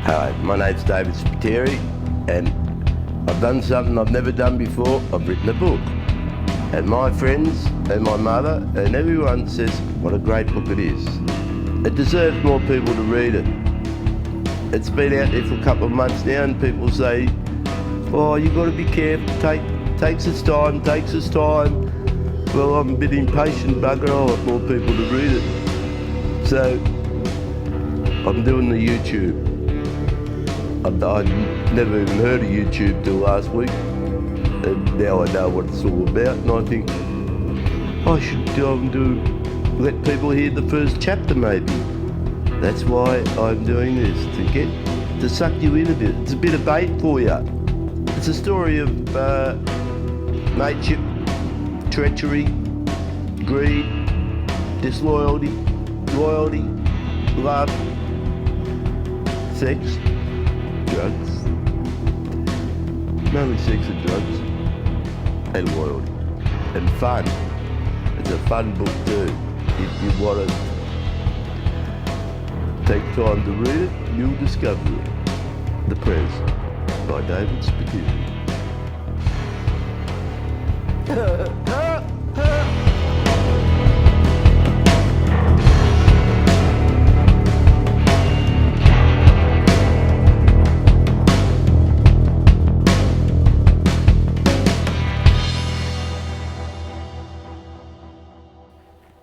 Hi, my name's David Spiteri, and I've done something I've never done before. I've written a book. And my friends and my mother and everyone says what a great book it is. It deserves more people to read it. It's been out there for a couple of months now, and people say, oh, you've got to be careful, takes its time. Well, I'm a bit impatient, bugger, I want more people to read it. So, I'm doing the YouTube. I'd never even heard of YouTube till last week, and now I know what it's all about, and I think I should go and let people hear the first chapter maybe. That's why I'm doing this, to suck you in a bit. It's a bit of bait for you. It's a story of mateship, treachery, greed, disloyalty, loyalty, love, sex, drugs, mainly sex and drugs, and loyalty, and fun. It's a fun book too. If you want to take time to read it, you'll discover it. The PREZ by David Spiteri.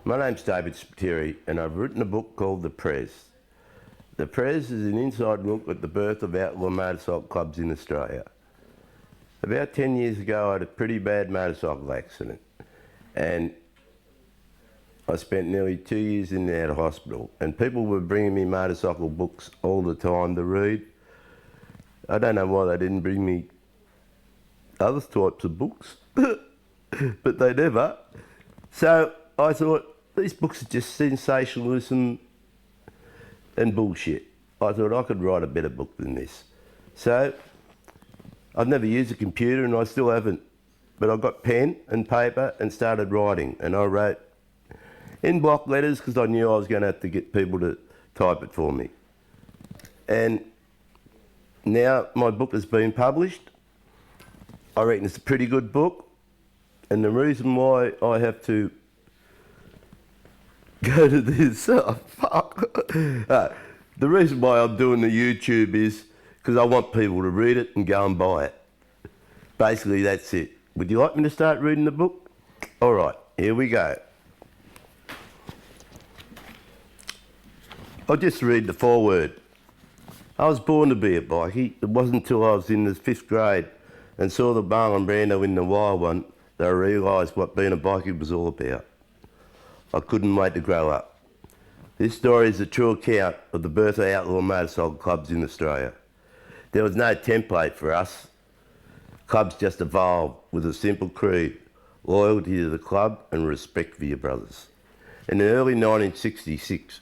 My name's David Spiteri, and I've written a book called The PREZ. The PREZ is an inside look at the birth of outlaw motorcycle clubs in Australia. About 10 years ago, I had a pretty bad motorcycle accident, and I spent nearly 2 years in and out of hospital, and people were bringing me motorcycle books all the time to read. I don't know why they didn't bring me other types of books, but they never. So I thought, these books are just sensationalism and bullshit. I thought I could write a better book than this. So I've never used a computer, and I still haven't, but I got pen and paper and started writing, and I wrote in block letters because I knew I was going to have to get people to type it for me. And now my book has been published. I reckon it's a pretty good book, and the reason why I have to go to this, the reason why I'm doing the YouTube is because I want people to read it and go and buy it. Basically, that's it. Would you like me to start reading the book? All right, here we go. I'll just read the foreword. I was born to be a bikie. It wasn't until I was in the 5th grade and saw the Marlon Brando in the wild one that I realised what being a bikie was all about. I couldn't wait to grow up. This story is a true account of the birth of outlaw motorcycle clubs in Australia. There was no template for us. Clubs just evolved with a simple creed: loyalty to the club and respect for your brothers. In the early 1960s,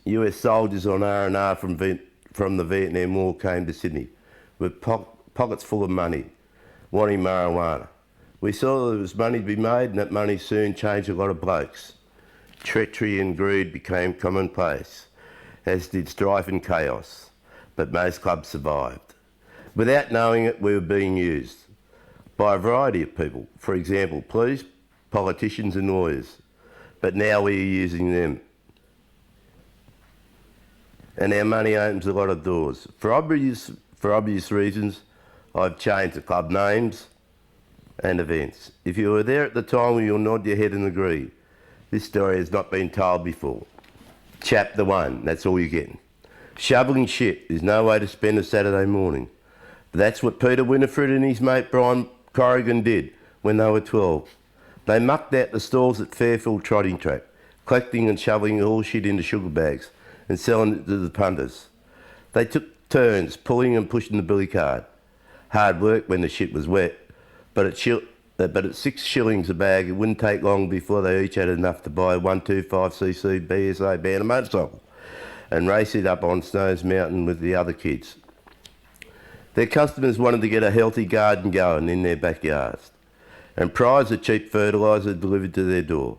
US soldiers on R&R from the Vietnam War came to Sydney with pockets full of money, wanting marijuana. We saw there was money to be made, and that money soon changed a lot of blokes. Treachery and greed became commonplace, as did strife and chaos, but most clubs survived. Without knowing it, we were being used by a variety of people. For example, police, politicians and lawyers. But now we are using them. And our money opens a lot of doors. For obvious reasons, I've changed the club names and events. If you were there at the time, you'll nod your head and agree. This story has not been told before. Chapter 1, that's all you're getting. Shoveling shit is no way to spend a Saturday morning. But that's what Peter Winifred and his mate Brian Corrigan did when they were 12. They mucked out the stalls at Fairfield Trotting Track, collecting and shoveling all shit into sugar bags and selling it to the punters. They took turns pulling and pushing the billy cart. Hard work when the shit was wet, but at 6 shillings a bag, it wouldn't take long before they each had enough to buy a 125cc BSA Banner motorcycle and race it up on Snow's Mountain with the other kids. Their customers wanted to get a healthy garden going in their backyards, and prize of cheap fertiliser delivered to their door.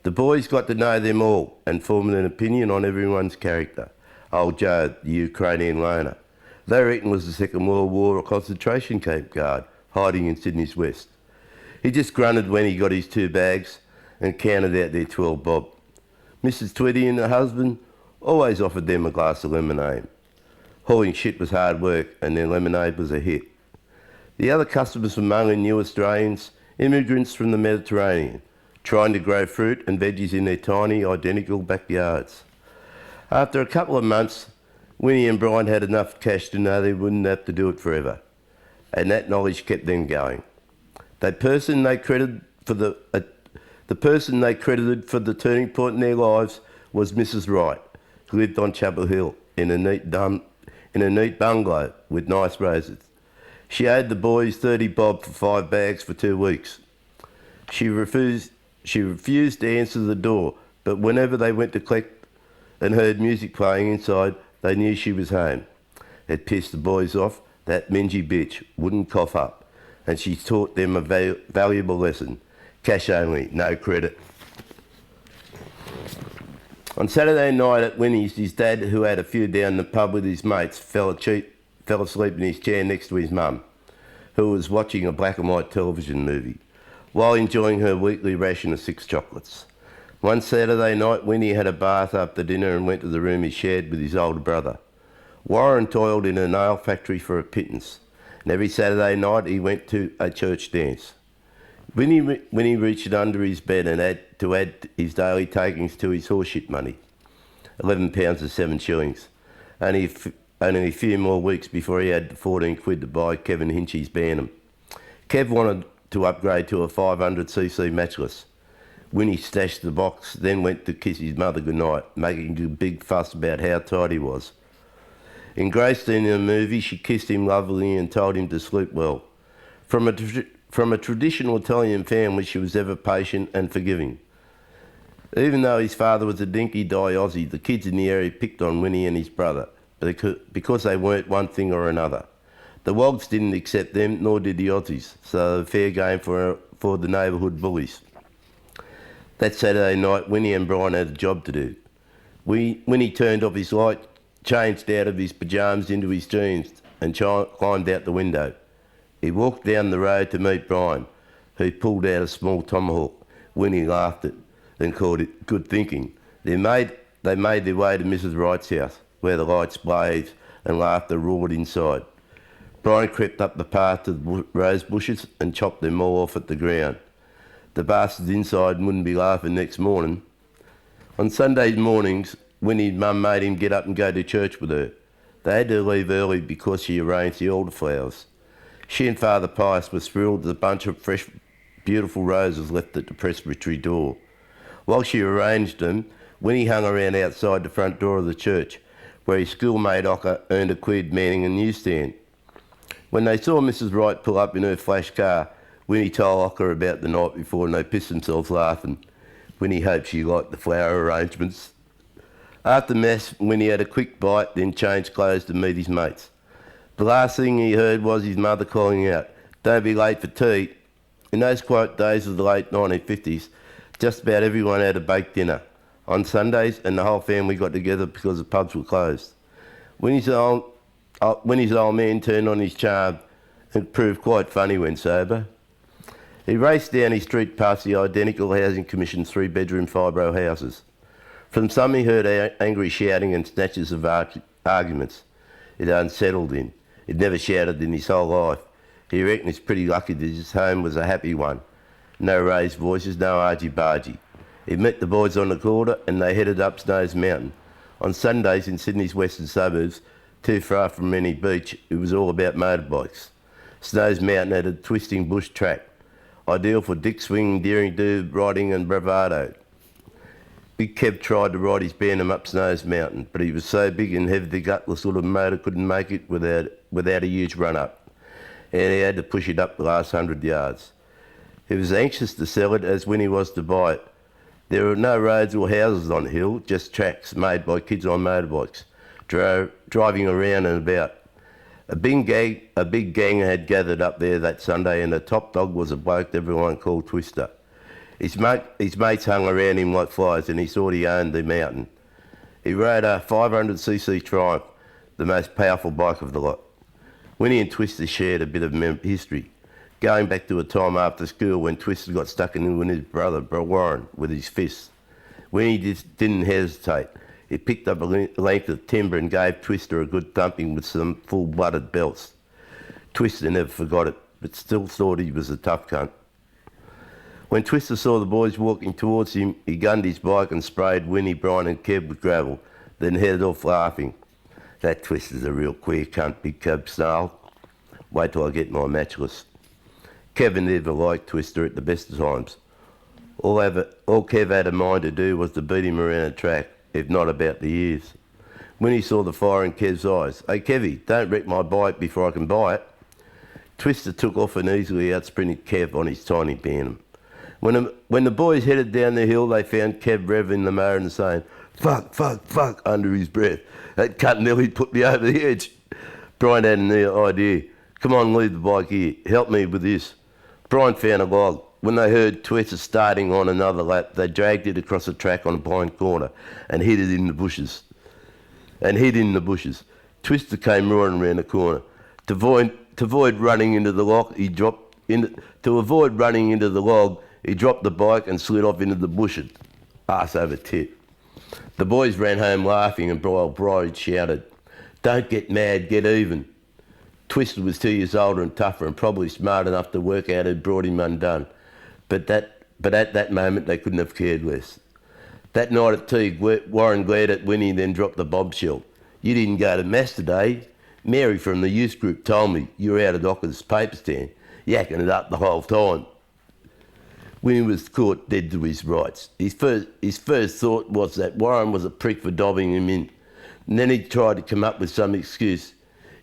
The boys got to know them all and formed an opinion on everyone's character. old Joe, the Ukrainian loner. They reckon was the Second World War concentration camp guard hiding in Sydney's west. He just grunted when he got his 2 bags and counted out their 12 bob. Mrs. Twitty and her husband always offered them a glass of lemonade. Hauling shit was hard work and their lemonade was a hit. The other customers were mainly new Australians, immigrants from the Mediterranean, trying to grow fruit and veggies in their tiny, identical backyards. After a couple of months, Winnie and Brian had enough cash to know they wouldn't have to do it forever, and that knowledge kept them going. The person they credited for the turning point in their lives was Mrs. Wright, who lived on Chapel Hill in a neat bungalow with nice roses. She owed the boys 30 bob for 5 bags for 2 weeks. She refused to answer the door, but whenever they went to collect and heard music playing inside, they knew she was home. It pissed the boys off. That mingy bitch wouldn't cough up, and she taught them a valuable lesson. Cash only, no credit. On Saturday night at Winnie's, his dad, who had a few down the pub with his mates, fell asleep in his chair next to his mum, who was watching a black and white television movie, while enjoying her weekly ration of 6 chocolates. One Saturday night, Winnie had a bath after dinner and went to the room he shared with his older brother. Warren toiled in a nail factory for a pittance, and every Saturday night he went to a church dance. Winnie reached under his bed and add his daily takings to his horseshit money, £11 or 7 shillings. Only a few more weeks before he had 14 quid to buy Kevin Hinchy's Bantam. Kev wanted to upgrade to a 500cc matchless. Winnie stashed the box, then went to kiss his mother goodnight, making a big fuss about how tight he was. Engrossed in the movie, she kissed him lovingly and told him to sleep well. From a traditional Italian family, she was ever patient and forgiving. Even though his father was a dinky-die Aussie, the kids in the area picked on Winnie and his brother because they weren't one thing or another. The Wogs didn't accept them, nor did the Aussies, so fair game for the neighbourhood bullies. That Saturday night, Winnie and Brian had a job to do. Winnie turned off his light, changed out of his pyjamas into his jeans and climbed out the window. He walked down the road to meet Brian, who pulled out a small tomahawk. Winnie laughed at and called it good thinking. They made their way to Mrs. Wright's house, where the lights blazed and laughter roared inside. Brian crept up the path to the rose bushes and chopped them all off at the ground. The bastards inside wouldn't be laughing next morning. On Sunday mornings, Winnie's mum made him get up and go to church with her. They had to leave early because she arranged the altar flowers. She and Father Pius were thrilled that a bunch of fresh, beautiful roses left at the presbytery door. While she arranged them, Winnie hung around outside the front door of the church, where his schoolmate Ocker earned a quid manning a newsstand. When they saw Mrs. Wright pull up in her flash car, Winnie told Ocker about the night before and they pissed themselves laughing. Winnie hoped she liked the flower arrangements. After Mass, Winnie had a quick bite, then changed clothes to meet his mates. The last thing he heard was his mother calling out, "Don't be late for tea." In those quiet days of the late 1950s, just about everyone had a baked dinner on Sundays, and the whole family got together because the pubs were closed. Winnie's old man turned on his charm and proved quite funny when sober. He raced down his street past the Identical Housing Commission's 3-bedroom fibro houses. From some he heard angry shouting and snatches of arguments. It unsettled him. He'd never shouted in his whole life. He reckoned he's pretty lucky that his home was a happy one. No raised voices, no argy-bargy. He met the boys on the corner and they headed up Snow's Mountain. On Sundays in Sydney's western suburbs, too far from any beach, it was all about motorbikes. Snow's Mountain had a twisting bush track, ideal for dick swinging, daring-do, riding and bravado. Big Kev tried to ride his Bantam up Snow's Mountain, but he was so big and heavy the gutless little motor couldn't make it without a huge run-up, and he had to push it up the last 100 yards. He was anxious to sell it as when he was to buy it. There were no roads or houses on the hill, just tracks made by kids on motorbikes, driving around and about. A big gang had gathered up there that Sunday, and the top dog was a bloke everyone called Twister. His mates hung around him like flies, and he thought he owned the mountain. He rode a 500cc Triumph, the most powerful bike of the lot. Winnie and Twister shared a bit of history, going back to a time after school when Twister got stuck in with his brother Warren with his fists. Winnie just didn't hesitate. He picked up a length of timber and gave Twister a good thumping with some full-blooded belts. Twister never forgot it, but still thought he was a tough cunt. When Twister saw the boys walking towards him, he gunned his bike and sprayed Winnie, Brian and Kev with gravel, then headed off laughing. That Twister's a real queer cunt, Big Kev snarled. Wait till I get my matchless. Kevin never liked Twister at the best of times. All Kev had in mind to do was to beat him around the track, if not about the ears. Winnie saw the fire in Kev's eyes. Hey Kevy, don't wreck my bike before I can buy it. Twister took off and easily outsprinted Kev on his tiny Bantam. When the boys headed down the hill, they found Kev revving the motor and saying, "Fuck, fuck, fuck," under his breath. That cunt nearly put me over the edge. Brian had an idea. Come on, leave the bike here. Help me with this. Brian found a log. When they heard Twister starting on another lap, they dragged it across the track on a blind corner and hid it in the bushes. Twister came roaring around the corner. To avoid running into the log, he dropped the bike and slid off into the bushes, arse over tit. The boys ran home laughing and Brian shouted, "Don't get mad, get even." Twister was 2 years older and tougher and probably smart enough to work out who'd brought him undone. But at that moment they couldn't have cared less. That night at tea, Warren glared at Winnie and then dropped the bombshell. "You didn't go to mass today. Mary from the youth group told me you were out of Docker's paper stand, yakking it up the whole time." Winnie was caught dead to his rights. His first thought was that Warren was a prick for dobbing him in. And then he tried to come up with some excuse.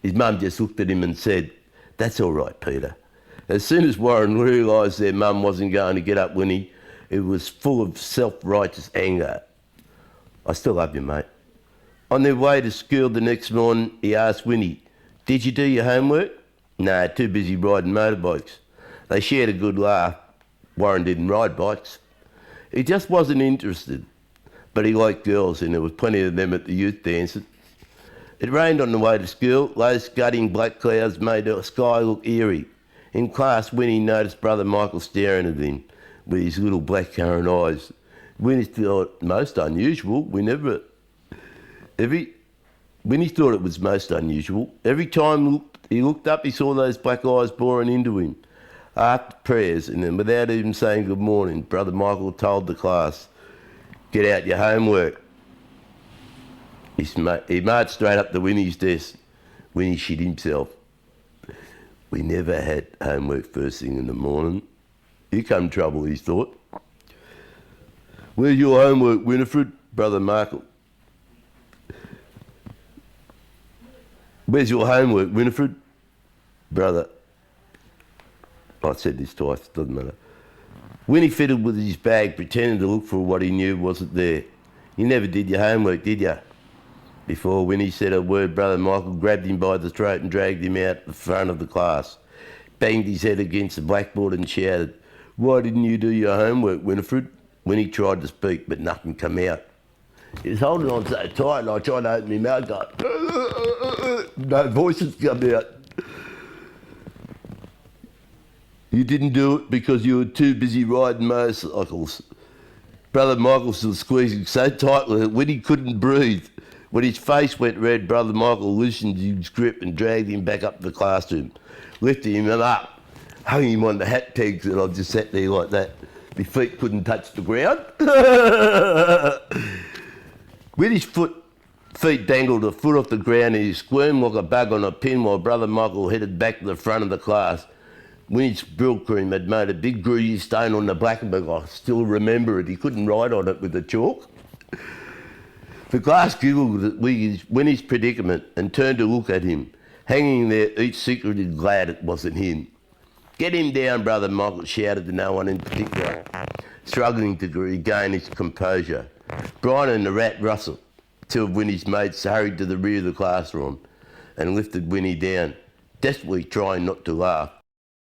His mum just looked at him and said, "That's all right, Peter." As soon as Warren realised their mum wasn't going to get up Winnie, it was full of self-righteous anger. "I still love you, mate." On their way to school the next morning, he asked Winnie, "Did you do your homework?" "No, too busy riding motorbikes." They shared a good laugh. Warren didn't ride bikes. He just wasn't interested. But he liked girls, and there was plenty of them at the youth dances. It rained on the way to school. Low scudding black clouds made the sky look eerie. In class, Winnie noticed Brother Michael staring at him with his little black currant eyes. Winnie thought most unusual. Winnie thought it was most unusual. Every time he looked up, he saw those black eyes boring into him. After prayers, and then without even saying good morning, Brother Michael told the class, "Get out your homework." He marched straight up to Winnie's desk. Winnie shit himself. We never had homework first thing in the morning. Here come trouble, he thought. "Where's your homework, Winifred?" Brother Michael. "Where's your homework, Winifred?" Brother. I said this twice, doesn't matter. Winnie fiddled with his bag, pretending to look for what he knew wasn't there. "You never did your homework, did you?" Before Winnie said a word, Brother Michael grabbed him by the throat and dragged him out the front of the class, banged his head against the blackboard and shouted, "Why didn't you do your homework, Winifred?" Winnie tried to speak, but nothing came out. He was holding on so tight and I tried to open my mouth, going, no voices come out. "You didn't do it because you were too busy riding motorcycles." Brother Michael was squeezing so tightly that Winnie couldn't breathe. When his face went red, Brother Michael loosened his grip and dragged him back up to the classroom, lifted him up, hung him on the hat pegs, and I just sat there like that. My feet couldn't touch the ground. Winnie's feet dangled a foot off the ground and he squirmed like a bug on a pin while Brother Michael headed back to the front of the class. Winnie's brill cream had made a big greasy stain on the blackboard. I still remember it. He couldn't write on it with the chalk. The class giggled at Winnie's predicament and turned to look at him. Hanging there, each secretly glad it wasn't him. "Get him down," Brother Michael shouted to no one in particular, struggling to regain his composure. Brian and the rat Russell, two of Winnie's mates, hurried to the rear of the classroom and lifted Winnie down, desperately trying not to laugh.